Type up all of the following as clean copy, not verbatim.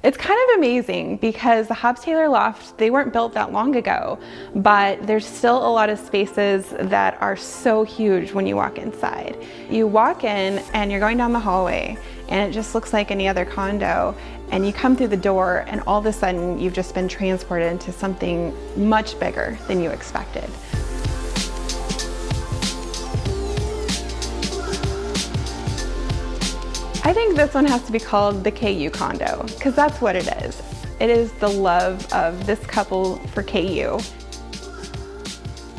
It's kind of amazing because the Hobbs Taylor loft, they weren't built that long ago, but there's still a lot of spaces that are so huge when you walk inside. You walk in and you're going down the hallway and it just looks like any other condo, and you come through the door and all of a sudden you've just been transported into something much bigger than you expected. I think this one has to be called the KU condo, because that's what it is. It is the love of this couple for KU.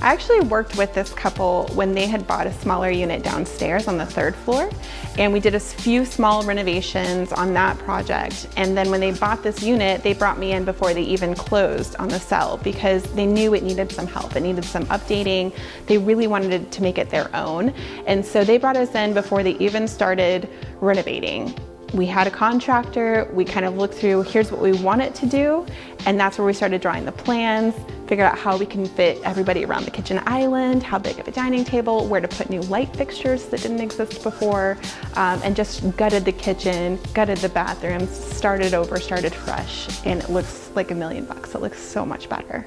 I actually worked with this couple when they had bought a smaller unit downstairs on the 3rd floor, and we did a few small renovations on that project. And then when they bought this unit, they brought me in before they even closed on the sell because they knew it needed some help. It needed some updating. They really wanted to make it their own. And so they brought us in before they even started renovating. We had a contractor, we kind of looked through, here's what we want it to do, and that's where we started drawing the plans, figured out how we can fit everybody around the kitchen island, how big of a dining table, where to put new light fixtures that didn't exist before, and just gutted the kitchen, gutted the bathrooms, started over, started fresh, and it looks like $1 million. It looks so much better.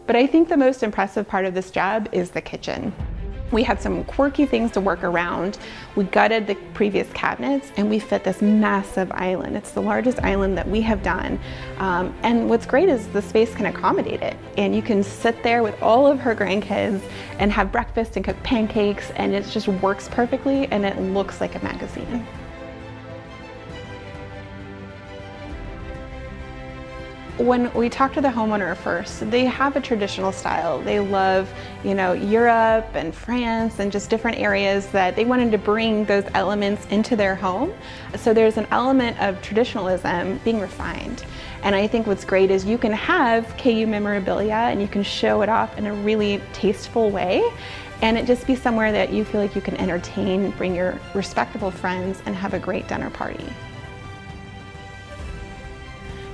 But I think the most impressive part of this job is the kitchen. We had some quirky things to work around. We gutted the previous cabinets and we fit this massive island. It's the largest island that we have done. And what's great is the space can accommodate it. And you can sit there with all of her grandkids and have breakfast and cook pancakes, and it just works perfectly and it looks like a magazine. When we talked to the homeowner first, they have a traditional style. They love, Europe and France and just different areas that they wanted to bring those elements into their home. So there's an element of traditionalism being refined. And I think what's great is you can have KU memorabilia and you can show it off in a really tasteful way. And it just be somewhere that you feel like you can entertain, bring your respectable friends, and have a great dinner party.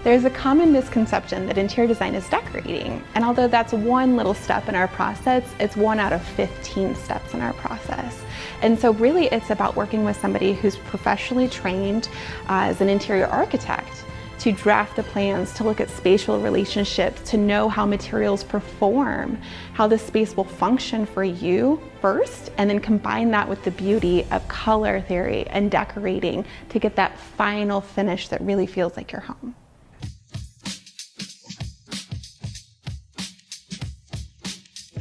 There's a common misconception that interior design is decorating, and although that's one little step in our process, it's 1 out of 15 steps in our process. And so really it's about working with somebody who's professionally trained as an interior architect to draft the plans, to look at spatial relationships, to know how materials perform, how the space will function for you first, and then combine that with the beauty of color theory and decorating to get that final finish that really feels like your home.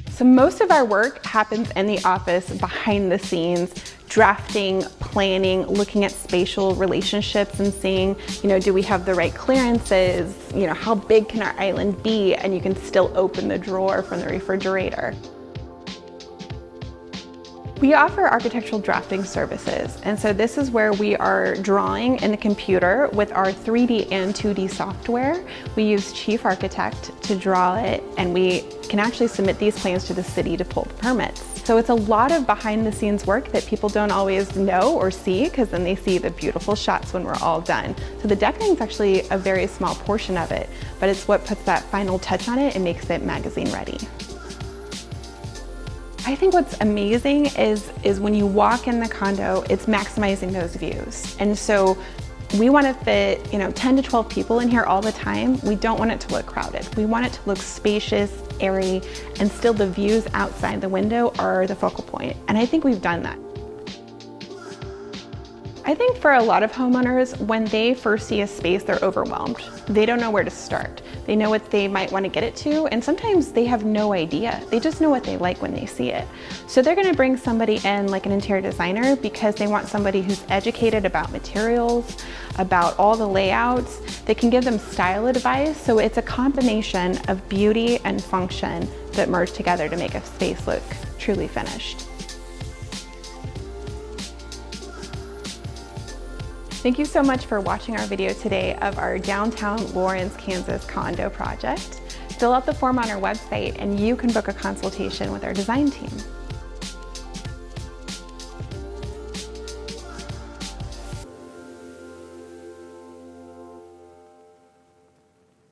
So most of our work happens in the office, behind the scenes, drafting, planning, looking at spatial relationships and seeing, do we have the right clearances? How big can our island be? And you can still open the drawer from the refrigerator. We offer architectural drafting services, and so this is where we are drawing in the computer with our 3D and 2D software. We use Chief Architect to draw it, and we can actually submit these plans to the city to pull the permits. So it's a lot of behind the scenes work that people don't always know or see, because then they see the beautiful shots when we're all done. So the decorating is actually a very small portion of it, but it's what puts that final touch on it and makes it magazine ready. I think what's amazing is when you walk in the condo, it's maximizing those views. And so we want to fit, 10 to 12 people in here all the time. We don't want it to look crowded. We want it to look spacious, airy, and still the views outside the window are the focal point. And I think we've done that. I think for a lot of homeowners, when they first see a space, they're overwhelmed. They don't know where to start. They know what they might want to get it to, and sometimes they have no idea. They just know what they like when they see it. So they're going to bring somebody in like an interior designer because they want somebody who's educated about materials, about all the layouts. They can give them style advice, so it's a combination of beauty and function that merge together to make a space look truly finished. Thank you so much for watching our video today of our downtown Lawrence, Kansas condo project. Fill out the form on our website and you can book a consultation with our design team.